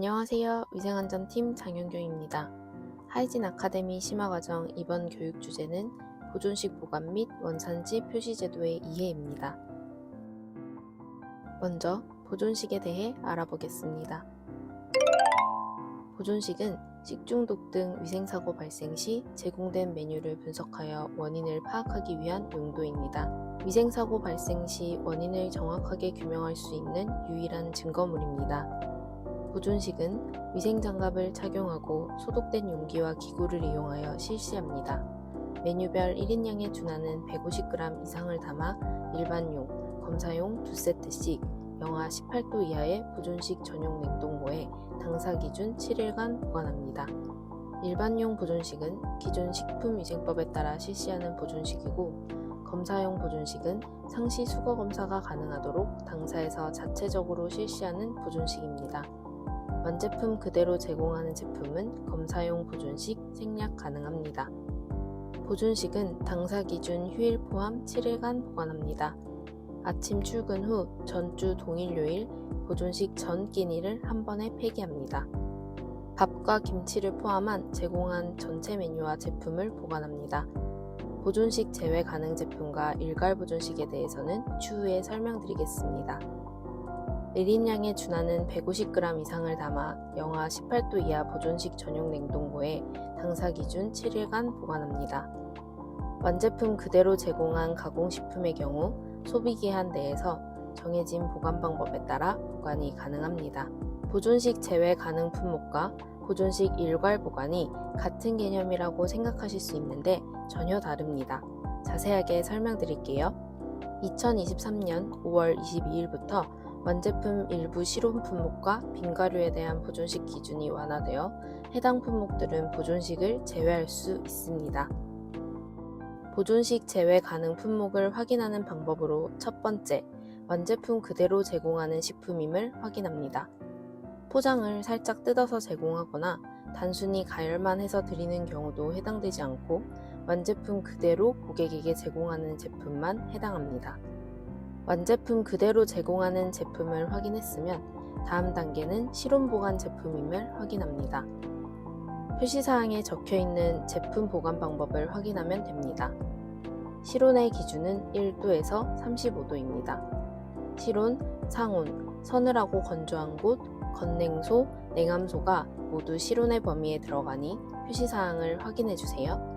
안녕하세요. 위생안전팀 장현경입니다. 하이진 아카데미 심화과정 이번 교육 주제는 보존식 보관 및 원산지 표시 제도의 이해입니다. 먼저 보존식에 대해 알아보겠습니다. 보존식은 식중독 등 위생사고 발생 시 제공된 메뉴를 분석하여 원인을 파악하기 위한 용도입니다. 위생사고 발생 시 원인을 정확하게 규명할 수 있는 유일한 증거물입니다. 보존식은 위생장갑을 착용하고 소독된 용기와 기구를 이용하여 실시합니다. 메뉴별 1인량에 준하는 150g 이상을 담아 일반용, 검사용 2세트씩 영하 18도 이하의 보존식 전용 냉동고에 당사 기준 7일간 보관합니다. 일반용 보존식은 기존 식품위생법에 따라 실시하는 보존식이고, 검사용 보존식은 상시 수거 검사가 가능하도록 당사에서 자체적으로 실시하는 보존식입니다. 완제품 그대로 제공하는 제품은 검사용 보존식 생략 가능합니다. 보존식은 당사 기준 휴일 포함 7일간 보관합니다. 아침 출근 후 전주 동일 요일 보존식 전 끼니를 한 번에 폐기합니다. 밥과 김치를 포함한 제공한 전체 메뉴와 제품을 보관합니다. 보존식 제외 가능 제품과 일괄 보존식에 대해서는 추후에 설명드리겠습니다. 1인량에 준하는 150g 이상을 담아 영하 18도 이하 보존식 전용 냉동고에 당사 기준 7일간 보관합니다. 완제품 그대로 제공한 가공식품의 경우 소비기한 내에서 정해진 보관 방법에 따라 보관이 가능합니다. 보존식 제외 가능 품목과 보존식 일괄 보관이 같은 개념이라고 생각하실 수 있는데 전혀 다릅니다. 자세하게 설명드릴게요. 2023년 5월 22일부터 완제품 일부 실온 품목과 빈가류에 대한 보존식 기준이 완화되어 해당 품목들은 보존식을 제외할 수 있습니다. 보존식 제외 가능 품목을 확인하는 방법으로 첫 번째, 완제품 그대로 제공하는 식품임을 확인합니다. 포장을 살짝 뜯어서 제공하거나 단순히 가열만 해서 드리는 경우도 해당되지 않고 완제품 그대로 고객에게 제공하는 제품만 해당합니다. 완제품 그대로 제공하는 제품을 확인했으면 다음 단계는 실온 보관 제품임을 확인합니다. 표시사항에 적혀있는 제품 보관 방법을 확인하면 됩니다. 실온의 기준은 1도에서 35도입니다. 실온, 상온, 서늘하고 건조한 곳, 건냉소, 냉암소가 모두 실온의 범위에 들어가니 표시사항을 확인해주세요.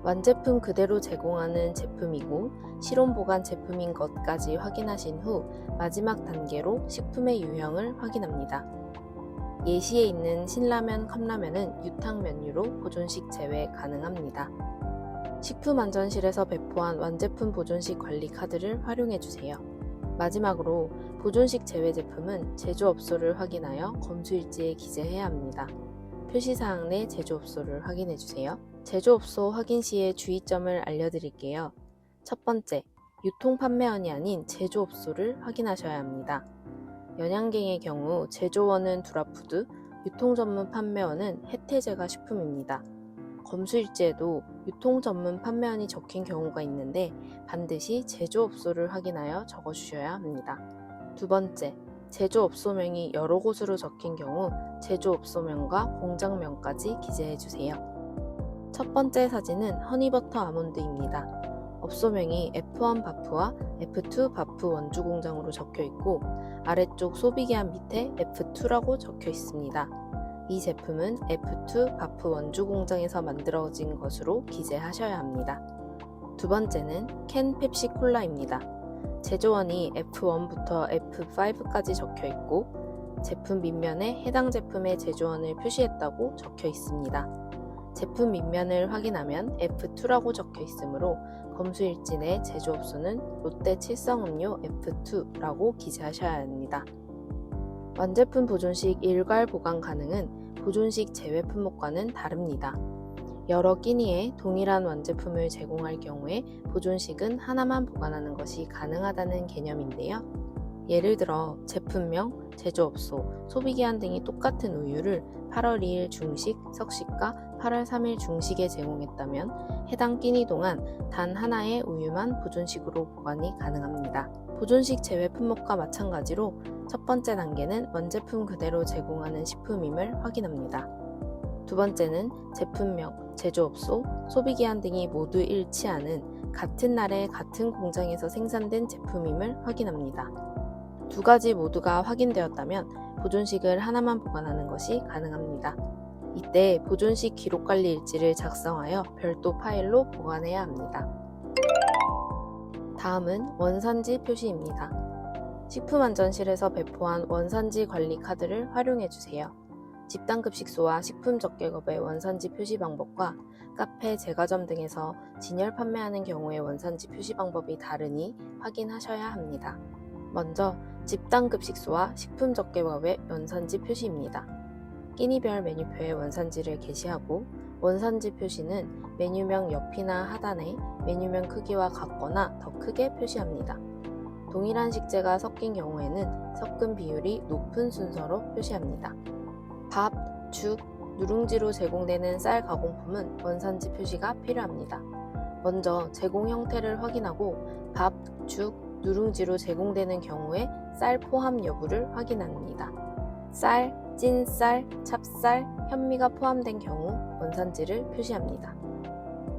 완제품 그대로 제공하는 제품이고 실온 보관 제품인 것까지 확인하신 후 마지막 단계로 식품의 유형을 확인합니다. 예시에 있는 신라면, 컵라면은 유탕 메뉴로 보존식 제외 가능합니다. 식품안전실에서 배포한 완제품 보존식 관리 카드를 활용해주세요. 마지막으로 보존식 제외 제품은 제조업소를 확인하여 검수일지에 기재해야 합니다. 표시사항 내 제조업소를 확인해주세요. 제조업소 확인 시의 주의점을 알려드릴게요. 첫 번째, 유통 판매원이 아닌 제조업소를 확인하셔야 합니다. 연양갱의 경우 제조원은 두라푸드, 유통 전문 판매원은 혜태제과 식품입니다. 검수일지에도 유통 전문 판매원이 적힌 경우가 있는데 반드시 제조업소를 확인하여 적어주셔야 합니다. 두 번째, 제조업소명이 여러 곳으로 적힌 경우 제조업소명과 공장명까지 기재해주세요. 첫 번째 사진은 허니버터 아몬드입니다. 업소명이 F1 바프와 F2 바프 원주 공장으로 적혀 있고 아래쪽 소비기한 밑에 F2라고 적혀 있습니다. 이 제품은 F2 바프 원주 공장에서 만들어진 것으로 기재하셔야 합니다. 두 번째는 캔 펩시 콜라입니다. 제조원이 F1부터 F5까지 적혀 있고 제품 밑면에 해당 제품의 제조원을 표시했다고 적혀 있습니다. 제품 밑면을 확인하면 F2라고 적혀 있으므로 검수일지 내 제조업소는 롯데 칠성음료 F2라고 기재하셔야 합니다. 완제품 보존식 일괄 보관 가능은 보존식 제외 품목과는 다릅니다. 여러 끼니에 동일한 완제품을 제공할 경우에 보존식은 하나만 보관하는 것이 가능하다는 개념인데요. 예를 들어 제품명, 제조업소, 소비기한 등이 똑같은 우유를 8월 2일 중식, 석식과 8월 3일 중식에 제공했다면 해당 끼니 동안 단 하나의 우유만 보존식으로 보관이 가능합니다. 보존식 제외 품목과 마찬가지로 첫 번째 단계는 원제품 그대로 제공하는 식품임을 확인합니다. 두 번째는 제품명, 제조업소, 소비기한 등이 모두 일치하는 같은 날에 같은 공장에서 생산된 제품임을 확인합니다. 두 가지 모두가 확인되었다면 보존식을 하나만 보관하는 것이 가능합니다. 이때 보존식 기록관리 일지를 작성하여 별도 파일로 보관해야 합니다. 다음은 원산지 표시입니다. 식품안전실에서 배포한 원산지 관리 카드를 활용해주세요. 집단급식소와 식품적계급의 원산지 표시 방법과 카페, 제과점 등에서 진열 판매하는 경우의 원산지 표시 방법이 다르니 확인하셔야 합니다. 먼저 집단급식소와 식품적계급의 원산지 표시입니다. 끼니별 메뉴표에 원산지를 게시하고 원산지 표시는 메뉴명 옆이나 하단에 메뉴명 크기와 같거나 더 크게 표시합니다. 동일한 식재가 섞인 경우에는 섞은 비율이 높은 순서로 표시합니다. 밥, 죽, 누룽지로 제공되는 쌀 가공품은 원산지 표시가 필요합니다. 먼저 제공 형태를 확인하고 밥, 죽, 누룽지로 제공되는 경우에 쌀 포함 여부를 확인합니다. 쌀, 찐쌀, 찹쌀, 현미가 포함된 경우 원산지를 표시합니다.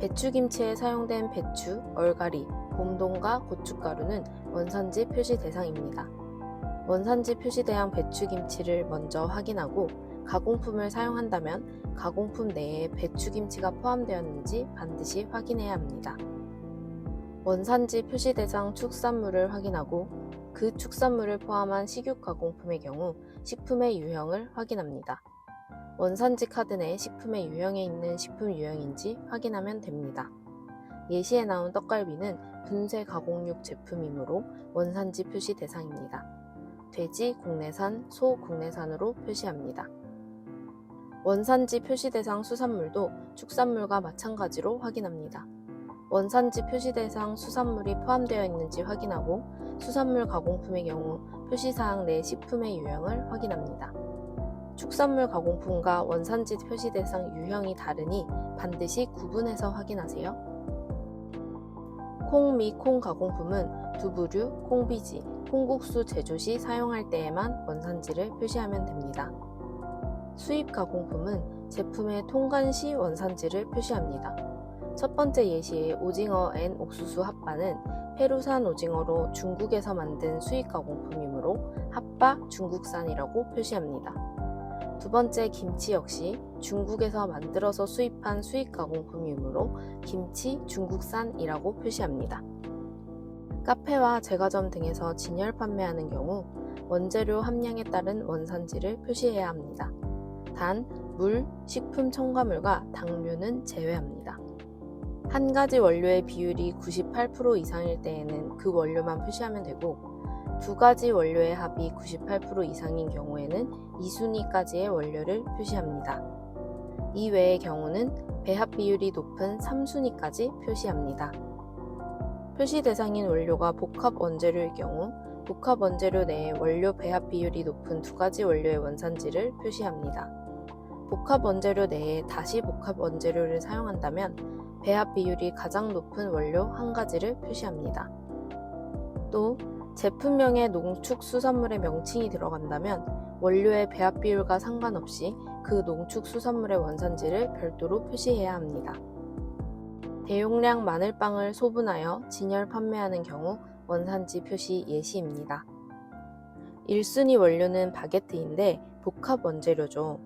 배추김치에 사용된 배추, 얼갈이, 봄동과 고춧가루는 원산지 표시 대상입니다. 원산지 표시대상 배추김치를 먼저 확인하고 가공품을 사용한다면 가공품 내에 배추김치가 포함되었는지 반드시 확인해야 합니다. 원산지 표시 대상 축산물을 확인하고 그 축산물을 포함한 식육 가공품의 경우 식품의 유형을 확인합니다. 원산지 카드 내 식품의 유형에 있는 식품 유형인지 확인하면 됩니다. 예시에 나온 떡갈비는 분쇄 가공육 제품이므로 원산지 표시 대상입니다. 돼지 국내산, 소 국내산으로 표시합니다. 원산지 표시 대상 수산물도 축산물과 마찬가지로 확인합니다. 원산지 표시 대상 수산물이 포함되어 있는지 확인하고 수산물 가공품의 경우 표시사항 내 식품의 유형을 확인합니다. 축산물 가공품과 원산지 표시 대상 유형이 다르니 반드시 구분해서 확인하세요. 콩 및 콩 가공품은 두부류, 콩비지, 콩국수 제조 시 사용할 때에만 원산지를 표시하면 됩니다. 수입 가공품은 제품의 통관 시 원산지를 표시합니다. 첫 번째 예시의 오징어 앤 옥수수 핫바는 페루산 오징어로 중국에서 만든 수입 가공품이므로 핫바 중국산이라고 표시합니다. 두 번째 김치 역시 중국에서 만들어서 수입한 수입 가공품이므로 김치 중국산이라고 표시합니다. 카페와 제과점 등에서 진열 판매하는 경우 원재료 함량에 따른 원산지를 표시해야 합니다. 단, 물, 식품 첨가물과 당류는 제외합니다. 한 가지 원료의 비율이 98% 이상일 때에는 그 원료만 표시하면 되고 두 가지 원료의 합이 98% 이상인 경우에는 2순위까지의 원료를 표시합니다. 이 외의 경우는 배합 비율이 높은 3순위까지 표시합니다. 표시 대상인 원료가 복합 원재료일 경우 복합 원재료 내에 원료 배합 비율이 높은 두 가지 원료의 원산지를 표시합니다. 복합 원재료 내에 다시 복합 원재료를 사용한다면 배합 비율이 가장 높은 원료 한 가지를 표시합니다. 또 제품명에 농축 수산물의 명칭이 들어간다면 원료의 배합 비율과 상관없이 그 농축 수산물의 원산지를 별도로 표시해야 합니다. 대용량 마늘빵을 소분하여 진열 판매하는 경우 원산지 표시 예시입니다. 1순위 원료는 바게트인데 복합 원재료죠.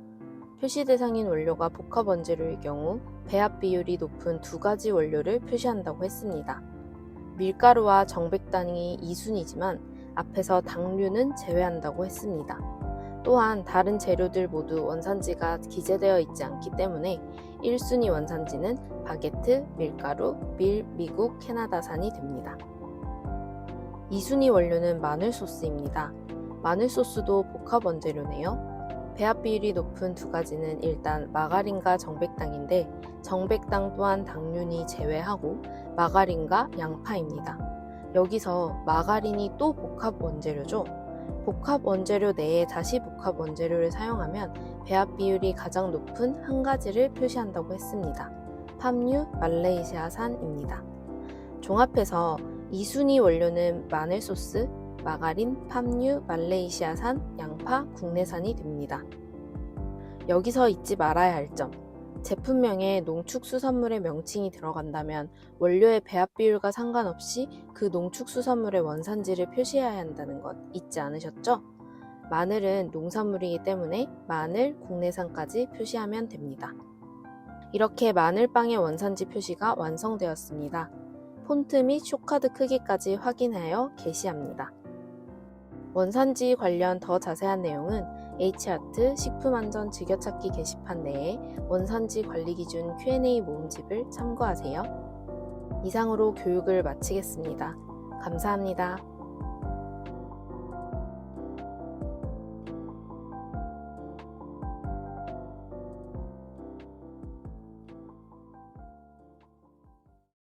표시 대상인 원료가 복합 원재료일 경우 배합 비율이 높은 두 가지 원료를 표시한다고 했습니다. 밀가루와 정백당이 2순위지만 앞에서 당류는 제외한다고 했습니다. 또한 다른 재료들 모두 원산지가 기재되어 있지 않기 때문에 1순위 원산지는 바게트, 밀가루, 밀, 미국, 캐나다산이 됩니다. 2순위 원료는 마늘 소스입니다. 마늘 소스도 복합 원재료네요. 배합 비율이 높은 두 가지는 일단 마가린과 정백당인데 정백당 또한 당륜이 제외하고 마가린과 양파입니다. 여기서 마가린이 또 복합 원재료죠. 복합 원재료 내에 다시 복합 원재료를 사용하면 배합 비율이 가장 높은 한 가지를 표시한다고 했습니다. 팜유 말레이시아산입니다. 종합해서 2순위 원료는 마늘 소스, 마가린, 팜유 말레이시아산, 양파, 국내산이 됩니다. 여기서 잊지 말아야 할 점. 제품명에 농축수산물의 명칭이 들어간다면 원료의 배합 비율과 상관없이 그 농축수산물의 원산지를 표시해야 한다는 것 잊지 않으셨죠? 마늘은 농산물이기 때문에 마늘, 국내산까지 표시하면 됩니다. 이렇게 마늘빵의 원산지 표시가 완성되었습니다. 폰트 및 쇼카드 크기까지 확인하여 게시합니다. 원산지 관련 더 자세한 내용은 H아트 식품안전 즐겨찾기 게시판 내에 원산지 관리 기준 Q&A 모음집을 참고하세요. 이상으로 교육을 마치겠습니다. 감사합니다.